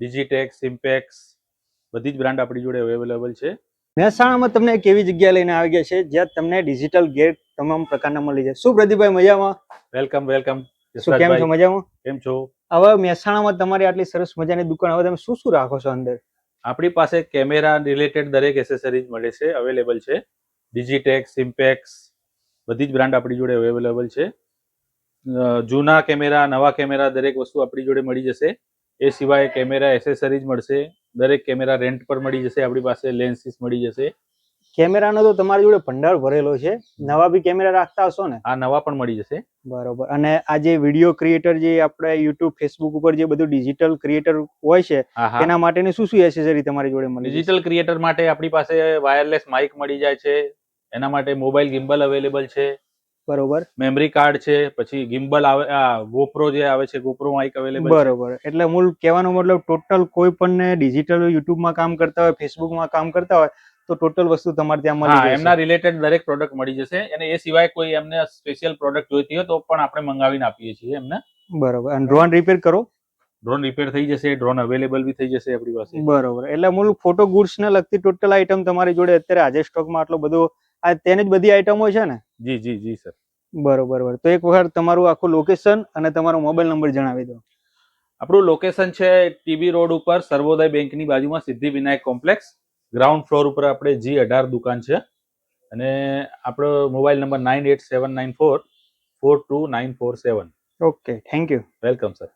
ડિજીટેક્સ, સિમ્પેક્સ બધી જ બ્રાન્ડ આપણી જોડે અવેલેબલ છે. મહેસાણામાં તમને એક એવી જગ્યા લઈને આવી ગયા છે જ્યાં તમને ડિજિટલ ગેટ તમામ પ્રકારના મળી જાય. શું પ્રદીપભાઈ મજામાં? વેલકમ. શું કેમ છો? મજામાં? કેમ છો? હવે મહેસાણામાં તમારી આટલી સરસ મજાની દુકાન, હવે તમે શું શું રાખો છો અંદર? આપણી પાસે કેમેરા રિલેટેડ દરેક એસેસરીઝ મળે છે, અવેલેબલ છે. ડિજીટેક્સ, સિમ્પેક્સ બધી જ બ્રાન્ડ આપણી જોડે અવેલેબલ છે. જૂના કેમેરા, નવા કેમેરા દરેક વસ્તુ આપણી જોડે મળી જશે. એ સિવાય કેમેરા એસેસરીઝ મળશે. દરેક કેમેરા રેન્ટ પર મળી જશે. આપણી પાસે લેન્સીસ મળી જશે. કેમેરાનો તો તમારી જોડે ભંડાર ભરેલો છે. નવા બી કેમેરા રાખતા હશો ને? આ નવા પણ મળી જશે. બરોબર. અને આ જે વિડીયો ક્રિએટર, જે આપણે યુટ્યુબ, ફેસબુક ઉપર જે બધું ડિજિટલ ક્રિએટર હોય છે, એના માટેની શું શું એસેસરી તમારી જોડે મળી? ડિજિટલ ક્રિએટર માટે આપણી પાસે વાયરલેસ માઇક મળી જાય છે. એના માટે મોબાઈલ ગિમ્બલ અવેલેબલ છે. બરોબર. મેમરી કાર્ડ છે. પછી ગિમ્બલ આવે, ગોપ્રો જે આવે છે, ગોપ્રો માઇક અવેલેબલ છે. બરોબર. એટલે મૂળ કહેવાનો મતલબ ટોટલ કોઈ પણ ડિજિટલ યુટ્યુબમાં કામ કરતા હોય, ફેસબુકમાં કામ કરતા હોય તો ટોટલ વસ્તુ તમારે ત્યાં મળી જશે. એમના રિલેટેડ દરેક પ્રોડક્ટ મળી જશે. અને એ સિવાય કોઈ એમને સ્પેશિયલ પ્રોડક્ટ જોઈતી હોય તો પણ આપણે મંગાવીને આપીએ છીએ એમને. બરોબર. અને ડ્રોન રિપેર કરો? ડ્રોન રિપેર થઈ જશે. ડ્રોન અવેલેબલ બી થઈ જશે આપણી પાસે. બરોબર. એટલે મૂળ ફોટો ગુડ્સ ને લગતી ટોટલ આઈટમ તમારી જોડે અત્યારે આજે સ્ટોકમાં આટલો બધો, આ તેની જ બધી આઈટમો છે ને? જી સર. બરોબર. તો એક વખત તમારું આખું લોકેશન અને તમારો મોબાઈલ નંબર જણાવી દો. આપણું લોકેશન છે ટીબી રોડ ઉપર, સર્વોદય બેંકની બાજુમાં, સિદ્ધિવિનાયક કોમ્પ્લેક્સ, ગ્રાઉન્ડ ફ્લોર ઉપર આપણે G18 દુકાન છે. અને આપણો mobile number 9879442947. Okay, thank you. Welcome sir.